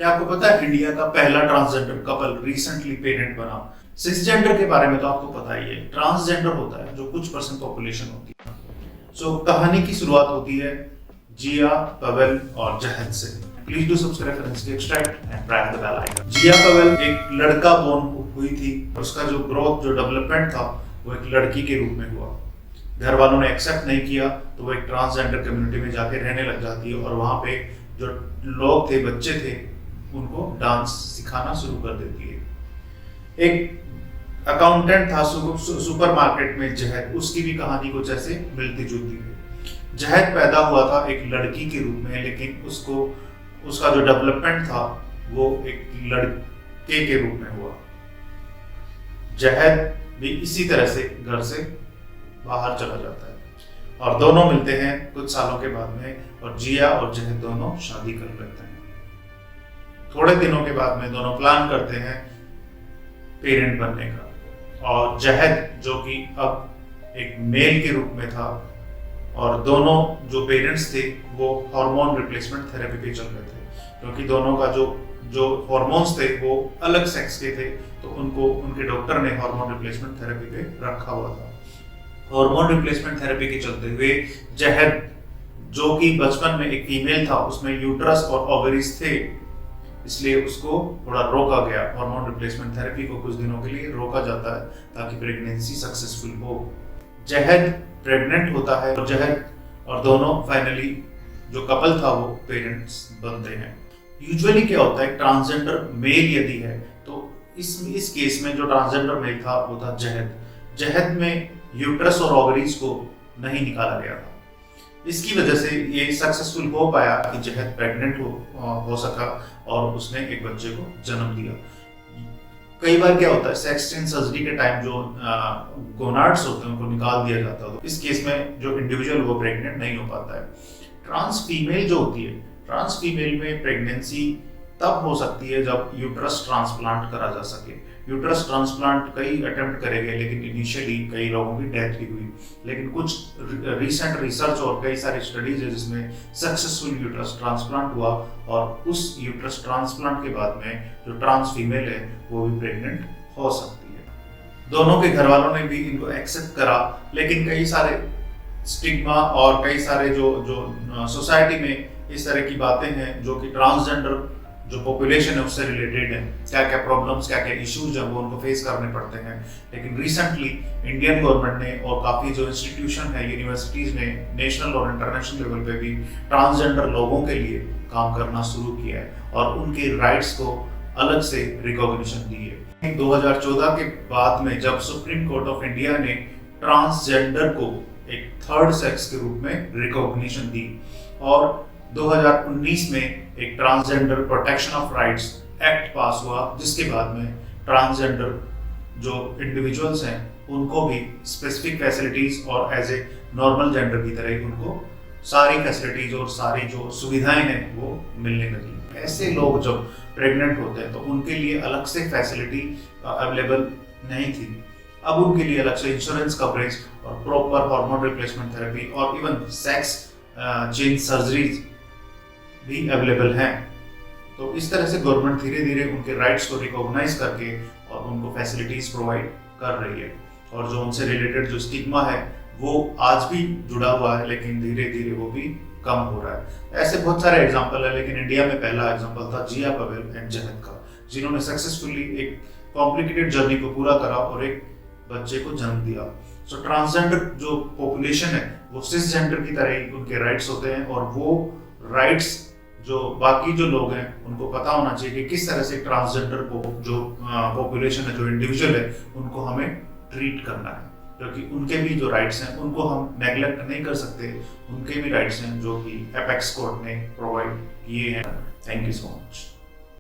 क्या आपको पता है इंडिया का पहला ट्रांसजेंडर कपल रिसेंटली पेरेंट बना? सिसजेंडर के बारे में तो आपको पता ही है, ट्रांसजेंडर होता है जो कुछ परसेंट पॉपुलेशन होती है। सो कहानी की शुरुआत होती है जिया, पवेल और जहद से। Please do subscribe for extract and press the bell icon. जिया पवेल एक लड़का बोर्न हुई थी, उसका जो ग्रोथ जो डेवलपमेंट था वो एक लड़की के रूप में हुआ। घर वालों ने एक्सेप्ट नहीं किया तो वो एक ट्रांसजेंडर कम्युनिटी में जाके रहने लग जाती है और वहाँ पे जो लोग थे, बच्चे थे, उनको डांस सिखाना शुरू कर देती है। एक अकाउंटेंट था सुपरमार्केट में जहद, उसकी भी कहानी कुछ ऐसे मिलती जुलती है। जहद पैदा हुआ था एक लड़की के रूप में, लेकिन उसका जो डेवलपमेंट था वो एक लड़के के रूप में हुआ। जहद भी इसी तरह से घर से बाहर चला जाता है और दोनों मिलते हैं कुछ सालों के बाद में और जिया और जहद दोनों शादी कर लेते हैं। थोड़े दिनों के बाद में दोनों प्लान करते हैं पेरेंट बनने का और जहद जो कि अब एक मेल के रूप में था और दोनों जो पेरेंट्स थे वो हार्मोन रिप्लेसमेंट थेरेपी पे चल रहे थे, क्योंकि दोनों का जो हार्मोन्स थे वो अलग सेक्स के थे, तो उनके डॉक्टर ने हार्मोन रिप्लेसमेंट थेरेपी पे रखा हुआ था। हार्मोन रिप्लेसमेंट थेरेपी के चलते हुए जहद जो कि बचपन में एक फीमेल था, उसमें यूट्रस और ओवरीज थे, इसलिए उसको थोड़ा रोका गया। हार्मोन रिप्लेसमेंट थेरेपी को कुछ दिनों के लिए रोका जाता है ताकि प्रेगनेंसी सक्सेसफुल हो। जहद प्रेग्नेंट होता है और जहद और दोनों फाइनली जो कपल था वो पेरेंट्स बनते हैं। यूजुअली क्या होता है, ट्रांसजेंडर मेल यदि है तो इस केस में जो ट्रांसजेंडर मेल था वो था जहद में यूट्रस और ओवरीज को नहीं निकाला गया था। इसकी वजह से ये सक्सेसफुल हो पाया कि जहद प्रेग्नेंट हो सका और उसने एक बच्चे को जन्म दिया। कई बार क्या होता है, सेक्स चेंज सर्जरी के टाइम जो गोनाड्स होते हैं उनको निकाल दिया जाता है, तो इस केस में जो इंडिविजुअल वो प्रेग्नेंट नहीं हो पाता है। ट्रांस फीमेल जो होती है, ट्रांस फीमेल में प्रेगनेंसी तब हो सकती है जब यूट्रस ट्रांसप्लांट करा जा सके। यूट्रस ट्रांसप्लांट कई अटेम्प्ट करे गए, लेकिन इनिशियली कई लोगों की डेथ भी हुई, लेकिन कुछ रिसेंट रिसर्च और कई सारी स्टडीज है जिसमें सक्सेसफुल यूट्रस ट्रांसप्लांट हुआ और उस यूट्रस ट्रांसप्लांट के बाद में जो ट्रांस फीमेल है वो भी प्रेग्नेंट हो सकती है। दोनों के घर वालों ने भी इनको एक्सेप्ट करा, लेकिन कई सारे स्टिग्मा और कई सारे जो सोसाइटी में इस तरह की बातें हैं जो कि ट्रांसजेंडर जो पॉपुलेशन है उससे रिलेटेड है। क्या क्या प्रॉब्लम्स, क्या क्या इश्यूज हैं वो उनको फेस करने पड़ते हैं। लेकिन रिसेंटली इंडियन गवर्नमेंट ने और काफ़ी जो इंस्टीट्यूशन है, यूनिवर्सिटीज़ ने नेशनल और इंटरनेशनल लेवल पे भी ट्रांसजेंडर लोगों के लिए काम करना शुरू किया है और उनके राइट्स को अलग से रिकॉग्निशन दी है। 2014 के बाद में जब सुप्रीम कोर्ट ऑफ इंडिया ने ट्रांसजेंडर को एक थर्ड सेक्स के रूप में रिकॉग्निशन दी और 2019 में एक transgender protection of rights act पास हुआ, जिसके बाद में ट्रांसजेंडर जो इंडिविजुअल्स हैं उनको भी स्पेसिफिक फैसिलिटीज और एज ए नॉर्मल जेंडर की तरह उनको सारी फैसिलिटीज और सारी जो सुविधाएं हैं वो मिलने लगी। ऐसे लोग जब प्रेग्नेंट होते हैं तो उनके लिए अलग से फैसिलिटी अवेलेबल नहीं थी। अब उनके लिए अलग से इंश्योरेंस कवरेज और प्रॉपर हार्मोन रिप्लेसमेंट थेरेपी और इवन सेक्स चेंज सर्जरीज भी अवेलेबल हैं। तो इस तरह से गवर्नमेंट धीरे धीरे उनके राइट्स को रिकॉग्नाइज करके और उनको फैसिलिटीज प्रोवाइड कर रही है और जो उनसे रिलेटेड जो स्टिग्मा है वो आज भी जुड़ा हुआ है, लेकिन धीरे धीरे वो भी कम हो रहा है। ऐसे बहुत सारे एग्जाम्पल है, लेकिन इंडिया में पहला एग्जाम्पल था जिया पवेल एंड जहद का, जिन्होंने सक्सेसफुली एक कॉम्प्लिकेटेड जर्नी को पूरा करा और एक बच्चे को जन्म दिया। सो ट्रांसजेंडर जो पॉपुलेशन है वो सिसजेंडर की तरह ही उनके राइट्स होते हैं और वो राइट्स जो बाकी जो लोग हैं उनको पता होना चाहिए कि किस तरह से ट्रांसजेंडर को जो पॉपुलेशन है, जो इंडिविजुअल है, उनको हमें ट्रीट करना है, क्योंकि उनके भी जो राइट्स हैं उनको हम नेग्लेक्ट नहीं कर सकते। उनके भी राइट्स हैं जो कि एपेक्स कोर्ट ने प्रोवाइड किए हैं। Thank you so much.